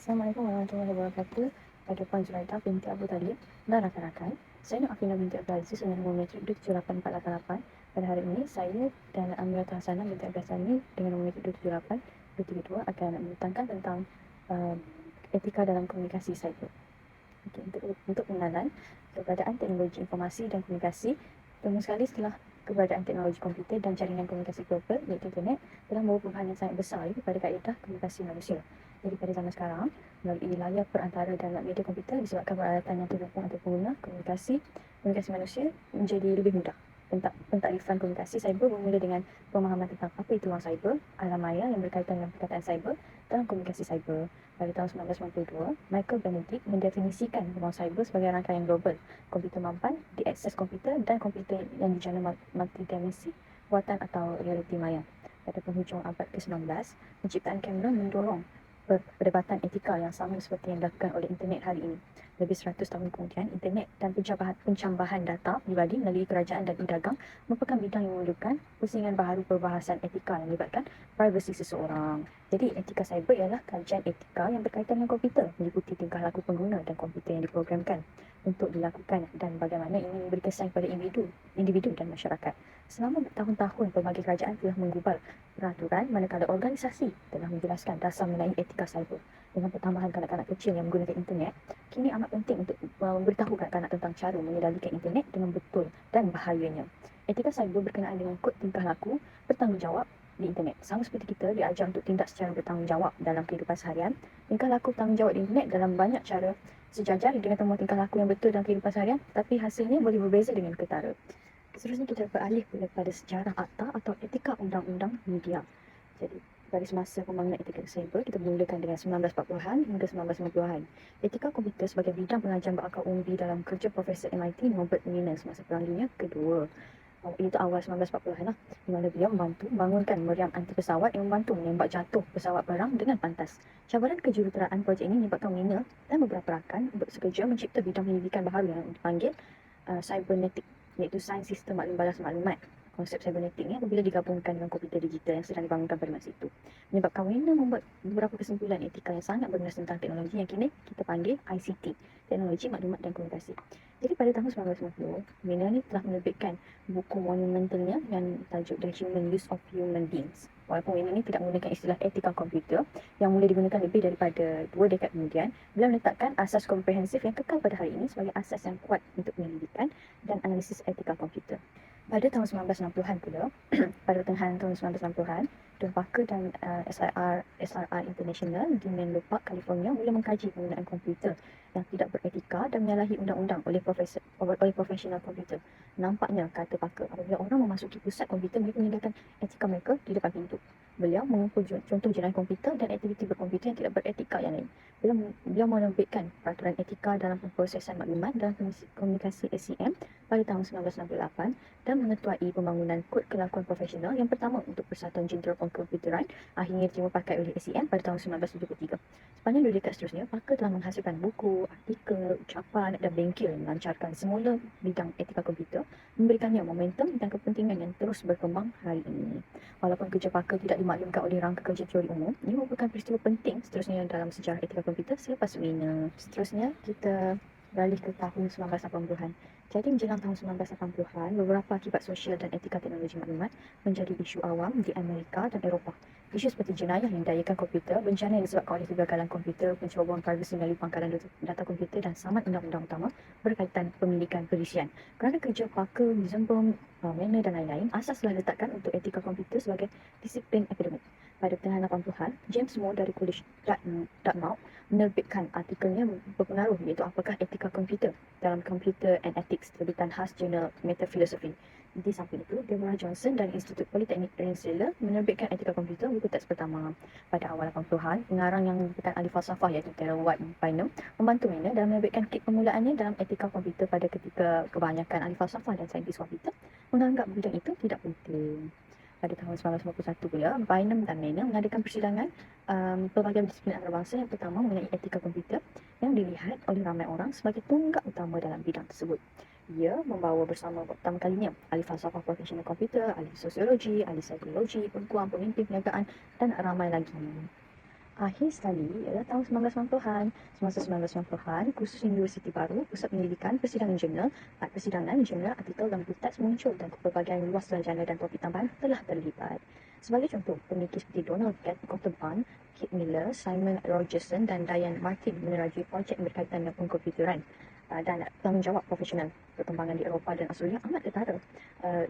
Assalamualaikum warahmatullahi wabarakatuh. Pada Puan Zuraida binti Abu Talib dan rakan-rakan, saya Nur Afina binti Abdul Aziz dengan nombor metrik 27888. Pada hari ini, saya dan Amira Hasanah binti Abdul Sani dengan nombor metrik 278-232 akan membentangkan tentang uh, etika dalam komunikasi cyber. Okay, untuk pengenalan, keberadaan teknologi informasi dan komunikasi, terutama sekali setelah keberadaan teknologi komputer dan jaringan komunikasi global iaitu internet telah membawa perubahan yang sangat besar kepada kaedah komunikasi manusia. Jadi pada zaman sekarang, melalui layar perantara dan media komputer disebabkan peralatan yang terhubung antara pengguna, komunikasi manusia menjadi lebih mudah. Pentakrifan komunikasi cyber bermula dengan pemahaman tentang apa itu ruang cyber, alam maya yang berkaitan dengan perkataan cyber dan komunikasi cyber. Pada tahun 1992, Michael Benedict mendefinisikan ruang cyber sebagai rangkaian global, komputer mampan, diakses komputer dan komputer yang dijana multidimensi, buatan atau realiti maya. Pada penghujung abad ke-19, penciptaan kamera mendorong perdebatan etika yang sama seperti yang dilakukan oleh internet hari ini. Lebih 100 tahun kemudian, internet dan pencambahan data pribadi melalui kerajaan dan e-dagang merupakan bidang yang memerlukan pusingan baharu perbahasan etika yang melibatkan privasi seseorang. Jadi, etika cyber ialah kajian etika yang berkaitan dengan komputer, meliputi tingkah laku pengguna dan komputer yang diprogramkan untuk dilakukan dan bagaimana ini memberi kesan kepada individu dan masyarakat. Selama bertahun-tahun, pelbagai kerajaan telah menggubal peraturan manakala organisasi telah menjelaskan dasar mengenai etika cyber. Dengan pertambahan kanak-kanak kecil yang menggunakan internet, kini amat penting untuk memberitahu kanak-kanak tentang cara mengendalikan internet dengan betul dan bahayanya. Etika cyber berkenaan dengan kod tingkah laku bertanggungjawab di internet. Sama seperti kita diajar untuk tindak secara bertanggungjawab dalam kehidupan seharian, tingkah laku bertanggungjawab di internet dalam banyak cara sejajar dengan temuan tingkah laku yang betul dalam kehidupan seharian, tapi hasilnya boleh berbeza dengan ketara. Seterusnya kita beralih kepada sejarah akta atau etika undang-undang media. Jadi, pada semasa pembangunan etika cyber, kita mulakan dengan 1940-an hingga 1950-an. Etika komputer sebagai bidang pengajian berakar umbi dalam kerja Profesor MIT Norbert Wiener semasa Perang Dunia Kedua. Itu awal 1940-an lah, di mana beliau membantu membangunkan meriam anti pesawat yang membantu menembak jatuh pesawat perang dengan pantas. Cabaran kejuruteraan projek ini menyebabkan Wiener dan beberapa rakan bekerja mencipta bidang penyelidikan baharu yang dipanggil cybernetik, iaitu sains sistem maklum balas maklumat. Konsep cybernetik ni apabila digabungkan dengan komputer digital yang sedang dibangunkan pada masa itu, menyebabkan Wiener membuat beberapa kesimpulan etika yang sangat berguna tentang teknologi yang kini kita panggil ICT, teknologi maklumat dan komunikasi. Jadi pada tahun 1990, Wiener ni telah menerbitkan buku monumentalnya yang tajuk The Human Use of Human Beings. Walaupun Wiener ni tidak menggunakan istilah etika komputer yang mula digunakan lebih daripada 2 dekad kemudian, beliau meletakkan asas komprehensif yang kekal pada hari ini sebagai asas yang kuat untuk penyelidikan dan analisis etika komputer. Pada tahun 1960-an pula, pada pertengahan tahun 1960-an, Don Parker dan SRI International di Menlo Park, California mula mengkaji penggunaan komputer yang tidak beretika dan menyalahi undang-undang oleh profesional komputer. Nampaknya, kata Parker, apabila orang memasuki pusat komputer, mereka meninggalkan etika mereka di depan pintu. Beliau mengumpul contoh jenayah komputer dan aktiviti berkomputer yang tidak beretika yang lain. Beliau menerbitkan peraturan etika dalam pemprosesan maklumat dalam komunikasi SCM pada tahun 1968 dan mengetuai pembangunan kod kelakuan profesional yang pertama untuk Persatuan Jenderal Pengkomputeran akhirnya diterima pakai oleh SCM pada tahun 1973. Sepanjang 2 dekad seterusnya, Parker telah menghasilkan buku, artikel, ucapan dan bengkel melancarkan semula bidang etika komputer, memberikannya momentum dan kepentingan yang terus berkembang hari ini. Walaupun kerja Parker tidak dimaklumkan oleh rangka kerja teori umum, ini merupakan peristiwa penting seterusnya dalam sejarah etika komputer selepas Wiener. Seterusnya, kita beralih ke tahun 1980-an. Jadi menjelang tahun 1980-an, beberapa akibat sosial dan etika teknologi maklumat menjadi isu awam di Amerika dan Eropah. Isu seperti jenayah yang didayakan komputer, bencana yang disebabkan oleh kegagalan komputer, pencerobohan privasi melalui pangkalan data komputer dan samat undang-undang utama berkaitan pemilikan perisian. Kerana kerja Parker, Weizenbaum, Wiener dan lain-lain, asas telah diletakkan untuk etika komputer sebagai disiplin akademik. Pada pertengahan 80-an, James Moore dari College Dartmouth menerbitkan artikelnya berpengaruh iaitu apakah etika komputer dalam Computer and Ethics, terbitan khas jurnal Metaphilosophy. Di samping itu, Deborah Johnson dari Institut Politeknik Rensselaer menerbitkan etika komputer buku teks pertama. Pada awal 80-an, pengarang yang merupakan ahli falsafah iaitu Terrell White Bynum membantu Wiener dalam menerbitkan kit permulaannya dalam etika komputer pada ketika kebanyakan ahli falsafah dan saintis komputer menganggap bidang itu tidak penting. Pada tahun 1991 pula, Bynum dan Wiener mengadakan persidangan pelbagai disiplin antarabangsa yang pertama mengenai etika komputer yang dilihat oleh ramai orang sebagai tunggak utama dalam bidang tersebut. Ia membawa bersama pertama kalinya ahli falsafah profesional komputer, ahli sosiologi, ahli psikologi, peguam, pemimpin perniagaan dan ramai lagi. Akhir sekali ialah tahun 1990-an. Semasa 1990-an, khusus universiti baru, pusat penyelidikan, persidangan jurnal, persidangan jurnal, artikel dan buku teks muncul dan pelbagai luas sarjana dan topik tambahan telah terlibat. Sebagai contoh, pemikir seperti Donald Otterburn, Kit Miller, Simon Rogerson dan Diane Martin menerajui projek berkaitan dengan pengkomputeran dan tanggungjawab profesional. Perkembangan di Eropah dan Australia amat ketara,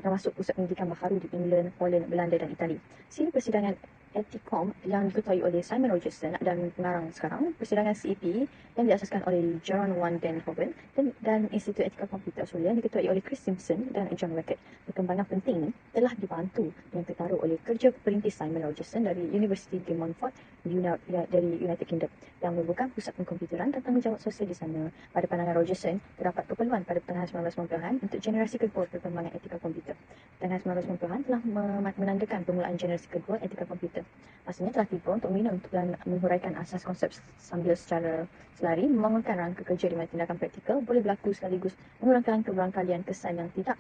termasuk pusat pendidikan baharu di England, Poland, Belanda dan Itali. Siri persidangan Eticom yang diketuai oleh Simon Rogerson dan pengarang sekarang, persidangan CEP yang diasaskan oleh Jaron Van Den Hoven dan Institut Etika Komputer Australia yang diketuai oleh Chris Simpson dan John Wackett. Perkembangan penting ini telah dibantu yang tertaruh oleh kerja perintis Simon Rogerson dari University de Montfort dari United Kingdom yang merupakan pusat pengkomputeran dan tanggungjawab sosial di sana. Pada pandangan Rogerson, terdapat keperluan pada pertengahan 1990-an untuk generasi kedua perkembangan etika komputer. Pertengahan 1990-an telah menandakan permulaan generasi kedua etika komputer. Masanya telah tiba untuk membina dan menghuraikan asas konsep sambil secara selari membangunkan rangka kerja di mana tindakan praktikal boleh berlaku sekaligus mengurangkan keberangkalian kesan yang tidak.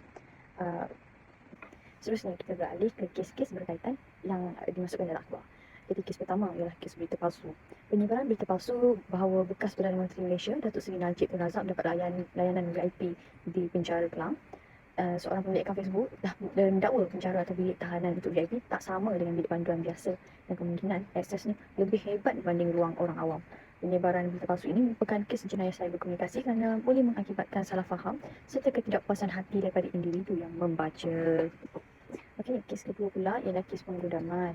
Seterusnya kita beralih ke kes-kes berkaitan yang dimasukkan dalam akhbar. Jadi kes pertama ialah kes berita palsu. Penyebaran berita palsu bahawa bekas Perdana Menteri Malaysia Datuk Seri Najib Tun Razak mendapat layanan VIP di penjara Kelang. Seorang pemilik akaun Facebook dah mendakwa penjara atau bilik tahanan untuk VIP tak sama dengan bilik panduan biasa dan kemungkinan aksesnya lebih hebat dibanding ruang orang awam. Penyebaran berita palsu ini merupakan kes jenayah cyber komunikasi kerana boleh mengakibatkan salah faham serta ketidakpuasan hati daripada individu yang membaca. Okey, kes kedua pula ialah kes penggodaman.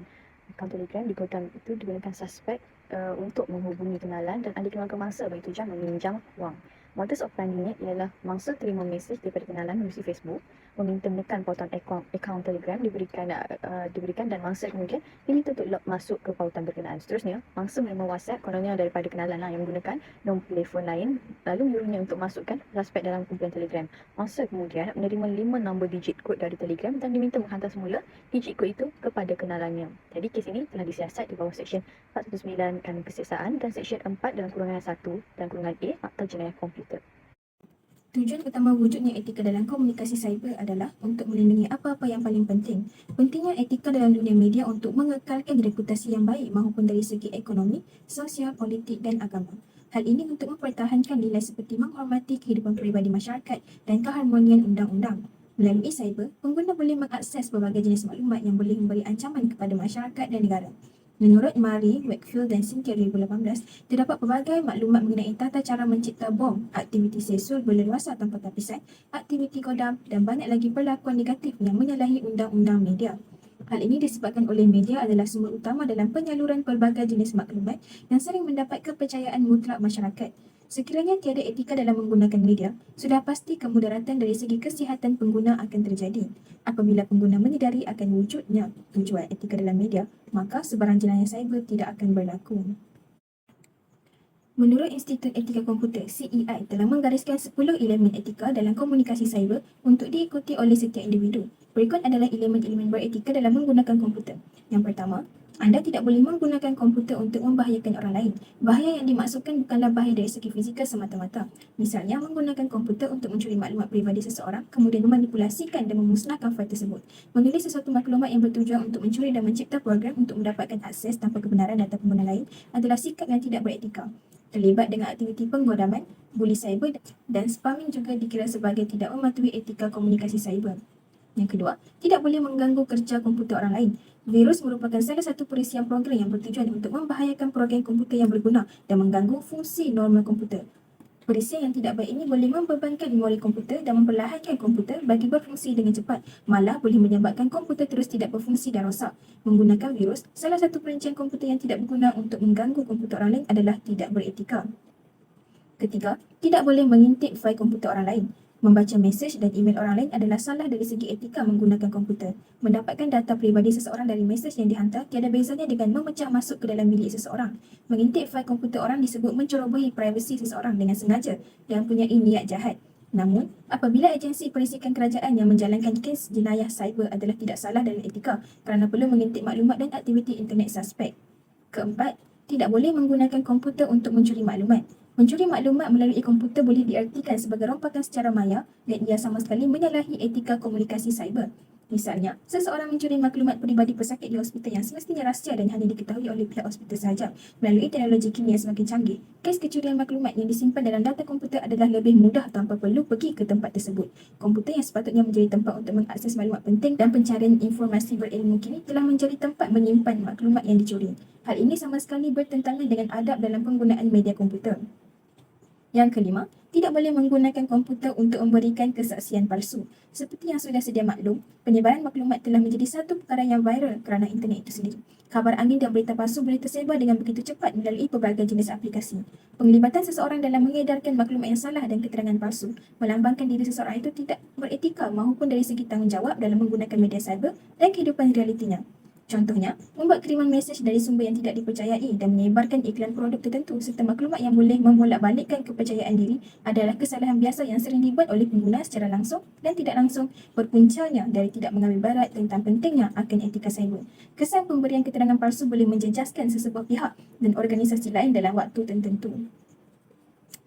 Akaun Telegram di godam itu digunakan suspek untuk menghubungi kenalan dan ahli keluarga mangsa bagi tujuan meminjam wang. Modus operandinya ialah mangsa terima mesej daripada kenalan melalui Facebook, meminta menekan pautan akaun Telegram diberikan dan mangsa kemudian diminta untuk log masuk ke pautan berkenaan. Seterusnya, mangsa menerima WhatsApp kononnya daripada kenalan yang menggunakan nombor telefon lain lalu menyuruhnya untuk masukkan suspek dalam kumpulan Telegram. Mangsa kemudian menerima 5 nombor digit kod dari Telegram dan diminta menghantar semula digit kod itu kepada kenalannya. Jadi kes ini telah disiasat di bawah Seksyen 419 Kanun Keseksaan dan Seksyen 4 dalam kurungan 1 dan kurungan A Akta Jenayah Komputer. Tujuan utama wujudnya etika dalam komunikasi cyber adalah untuk melindungi apa-apa yang paling penting. Pentingnya etika dalam dunia media untuk mengekalkan reputasi yang baik maupun dari segi ekonomi, sosial, politik dan agama. Hal ini untuk mempertahankan nilai seperti menghormati kehidupan peribadi masyarakat dan keharmonian undang-undang. Melalui cyber, pengguna boleh mengakses berbagai jenis maklumat yang boleh memberi ancaman kepada masyarakat dan negara. Menurut Murray, Wakefield dan Cynthia 2018, terdapat pelbagai maklumat mengenai tata cara mencipta bom, aktiviti sesur berleluasa tanpa tapisan, aktiviti kodam dan banyak lagi perlakuan negatif yang menyalahi undang-undang media. Hal ini disebabkan oleh media adalah sumber utama dalam penyaluran pelbagai jenis maklumat yang sering mendapat kepercayaan mutlak masyarakat. Sekiranya tiada etika dalam menggunakan media, sudah pasti kemudaratan dari segi kesihatan pengguna akan terjadi. Apabila pengguna menyedari akan wujudnya tujuan etika dalam media, maka sebarang jenayah cyber tidak akan berlaku. Menurut Institut Etika Komputer (CEI) telah menggariskan 10 elemen etika dalam komunikasi cyber untuk diikuti oleh setiap individu. Berikut adalah elemen-elemen beretika dalam menggunakan komputer. Yang pertama, anda tidak boleh menggunakan komputer untuk membahayakan orang lain. Bahaya yang dimaksudkan bukanlah bahaya dari segi fizikal semata-mata. Misalnya, menggunakan komputer untuk mencuri maklumat peribadi seseorang, kemudian memanipulasikan dan memusnahkan fail tersebut. Menulis sesuatu maklumat yang bertujuan untuk mencuri dan mencipta program untuk mendapatkan akses tanpa kebenaran data pengguna lain adalah sikap yang tidak beretika. Terlibat dengan aktiviti penggodaman, buli cyber dan spamming juga dikira sebagai tidak mematuhi etika komunikasi cyber. Yang kedua, tidak boleh mengganggu kerja komputer orang lain. Virus merupakan salah satu perisian program yang bertujuan untuk membahayakan program komputer yang berguna dan mengganggu fungsi normal komputer. Perisian yang tidak baik ini boleh membebankan memori komputer dan memperlahankan komputer bagi berfungsi dengan cepat, malah boleh menyebabkan komputer terus tidak berfungsi dan rosak. Menggunakan virus, salah satu perincian komputer yang tidak berguna untuk mengganggu komputer orang lain adalah tidak beretika. Ketiga, tidak boleh mengintip fail komputer orang lain. Membaca mesej dan email orang lain adalah salah dari segi etika menggunakan komputer. Mendapatkan data peribadi seseorang dari mesej yang dihantar tiada bezanya dengan memecah masuk ke dalam bilik seseorang. Mengintip fail komputer orang disebut mencerobohi privasi seseorang dengan sengaja dan mempunyai niat jahat. Namun, apabila agensi perisikan kerajaan yang menjalankan kes jenayah cyber adalah tidak salah dalam etika kerana perlu mengintip maklumat dan aktiviti internet suspek. Keempat, tidak boleh menggunakan komputer untuk mencuri maklumat. Mencuri maklumat melalui komputer boleh diartikan sebagai rompakan secara maya dan ia sama sekali menyalahi etika komunikasi cyber. Misalnya, seseorang mencuri maklumat peribadi pesakit di hospital yang semestinya rahsia dan hanya diketahui oleh pihak hospital sahaja. Melalui teknologi kimia semakin canggih, kes kecurian maklumat yang disimpan dalam data komputer adalah lebih mudah tanpa perlu pergi ke tempat tersebut. Komputer yang sepatutnya menjadi tempat untuk mengakses maklumat penting dan pencarian informasi berilmu kini telah menjadi tempat menyimpan maklumat yang dicuri. Hal ini sama sekali bertentangan dengan adab dalam penggunaan media komputer. Yang kelima, tidak boleh menggunakan komputer untuk memberikan kesaksian palsu. Seperti yang sudah sedia maklum, penyebaran maklumat telah menjadi satu perkara yang viral kerana internet itu sendiri. Kabar angin dan berita palsu boleh tersebar dengan begitu cepat melalui pelbagai jenis aplikasi. Penglibatan seseorang dalam mengedarkan maklumat yang salah dan keterangan palsu melambangkan diri seseorang itu tidak beretika maupun dari segi tanggungjawab dalam menggunakan media cyber dan kehidupan realitinya. Contohnya, membuat kiriman mesej dari sumber yang tidak dipercayai dan menyebarkan iklan produk tertentu serta maklumat yang boleh membolak-balikkan kepercayaan diri adalah kesalahan biasa yang sering dibuat oleh pengguna secara langsung dan tidak langsung, berpuncanya dari tidak mengambil barat tentang pentingnya akan etika cyber. Kesan pemberian keterangan palsu boleh menjejaskan sesebuah pihak dan organisasi lain dalam waktu tertentu.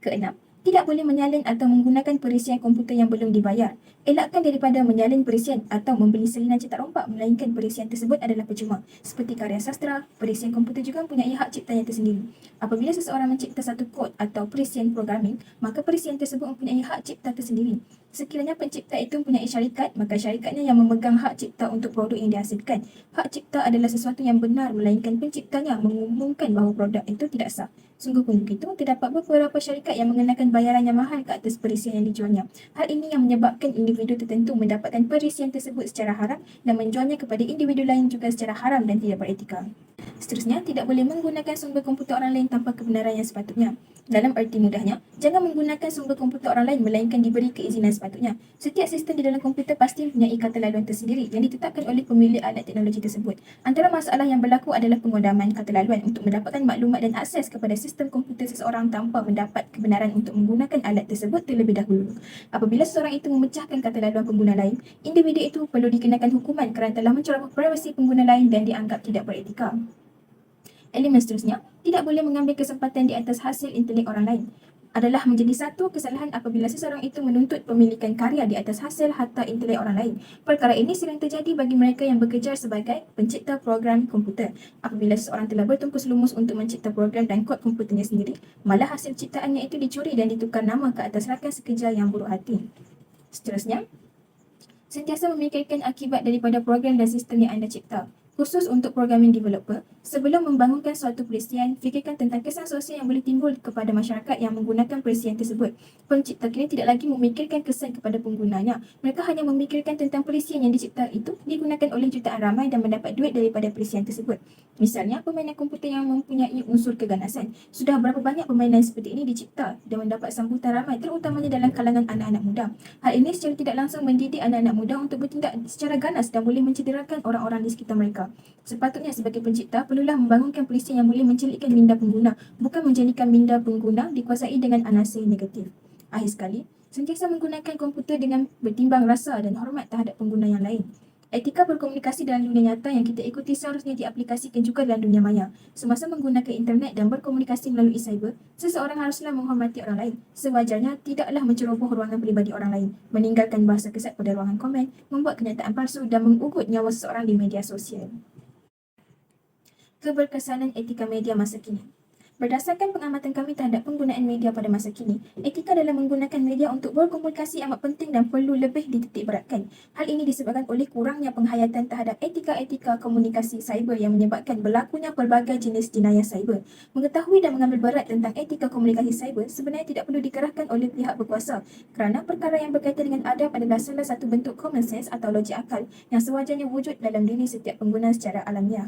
Keenam, tidak boleh menyalin atau menggunakan perisian komputer yang belum dibayar. Elakkan daripada menyalin perisian atau membeli salinan cetak rompak melainkan perisian tersebut adalah percuma. Seperti karya sastra, perisian komputer juga mempunyai hak ciptanya tersendiri. Apabila seseorang mencipta satu kod atau perisian programming, maka perisian tersebut mempunyai hak cipta tersendiri. Sekiranya pencipta itu mempunyai syarikat, maka syarikatnya yang memegang hak cipta untuk produk yang dihasilkan. Hak cipta adalah sesuatu yang benar melainkan penciptanya mengumumkan bahawa produk itu tidak sah. Sungguh pun begitu, terdapat beberapa syarikat yang mengenakan bayaran yang mahal ke atas perisian yang dijualnya. Hal ini yang menyebabkan individu tertentu mendapatkan perisian tersebut secara haram dan menjualnya kepada individu lain juga secara haram dan tidak beretika. Seterusnya, tidak boleh menggunakan sumber komputer orang lain tanpa kebenaran yang sepatutnya. Dalam erti mudahnya, jangan menggunakan sumber komputer orang lain melainkan diberi keizinan sepatutnya. Setiap sistem di dalam komputer pasti mempunyai kata laluan tersendiri yang ditetapkan oleh pemilik alat teknologi tersebut. Antara masalah yang berlaku adalah pengodaman kata laluan untuk mendapatkan maklumat dan akses kepada sistem komputer seseorang tanpa mendapat kebenaran untuk menggunakan alat tersebut terlebih dahulu. Apabila seseorang itu memecahkan kata laluan pengguna lain, individu itu perlu dikenakan hukuman kerana telah menceroboh privasi pengguna lain dan dianggap tidak beretika. Elemen seterusnya, tidak boleh mengambil kesempatan di atas hasil intelek orang lain. Adalah menjadi satu kesalahan apabila seseorang itu menuntut pemilikan karya di atas hasil harta intelek orang lain. Perkara ini sering terjadi bagi mereka yang bekerja sebagai pencipta program komputer. Apabila seseorang telah bertumpus lumus untuk mencipta program dan kod komputernya sendiri, malah hasil ciptaannya itu dicuri dan ditukar nama ke atas rakan sekerja yang buruk hati. Seterusnya, sentiasa memikirkan akibat daripada program dan sistem yang anda cipta. Khusus untuk programming developer, sebelum membangunkan suatu perisian, fikirkan tentang kesan sosial yang boleh timbul kepada masyarakat yang menggunakan perisian tersebut. Pencipta kini tidak lagi memikirkan kesan kepada penggunanya. Mereka hanya memikirkan tentang perisian yang dicipta itu digunakan oleh jutaan ramai dan mendapat duit daripada perisian tersebut. Misalnya, permainan komputer yang mempunyai unsur keganasan. Sudah berapa banyak permainan seperti ini dicipta dan mendapat sambutan ramai, terutamanya dalam kalangan anak-anak muda. Hal ini secara tidak langsung mendidik anak-anak muda untuk bertindak secara ganas dan boleh mencederakan orang-orang di sekitar mereka. Sepatutnya sebagai pencipta perlulah membangunkan perisian yang boleh mencelikkan minda pengguna, bukan menjadikan minda pengguna dikuasai dengan anasir negatif. Akhir sekali, sentiasa menggunakan komputer dengan bertimbang rasa dan hormat terhadap pengguna yang lain. Etika berkomunikasi dalam dunia nyata yang kita ikuti seharusnya diaplikasikan juga dalam dunia maya. Semasa menggunakan internet dan berkomunikasi melalui cyber, seseorang haruslah menghormati orang lain. Sewajarnya tidaklah menceroboh ruangan peribadi orang lain, meninggalkan bahasa kesat pada ruangan komen, membuat kenyataan palsu dan mengugut nyawa seseorang di media sosial. Keberkesanan etika media masa kini. Berdasarkan pengamatan kami terhadap penggunaan media pada masa kini, etika dalam menggunakan media untuk berkomunikasi amat penting dan perlu lebih dititik beratkan. Hal ini disebabkan oleh kurangnya penghayatan terhadap etika-etika komunikasi cyber yang menyebabkan berlakunya pelbagai jenis jenayah cyber. Mengetahui dan mengambil berat tentang etika komunikasi cyber sebenarnya tidak perlu dikerahkan oleh pihak berkuasa kerana perkara yang berkaitan dengan adab adalah salah satu bentuk common sense atau logik akal yang sewajarnya wujud dalam diri setiap pengguna secara alamiah.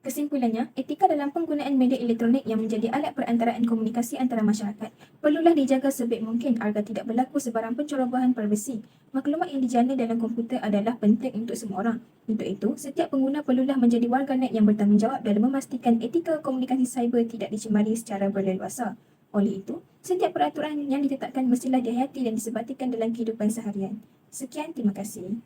Kesimpulannya, etika dalam penggunaan media elektronik yang menjadi alat perantaraan komunikasi antara masyarakat perlulah dijaga sebaik mungkin agar tidak berlaku sebarang pencerobohan privasi. Maklumat yang dijana dalam komputer adalah penting untuk semua orang. Untuk itu, setiap pengguna perlulah menjadi warganet yang bertanggungjawab dalam memastikan etika komunikasi cyber tidak dicemari secara berleluasa. Oleh itu, setiap peraturan yang ditetapkan mestilah dihayati dan disebatikan dalam kehidupan seharian. Sekian, terima kasih.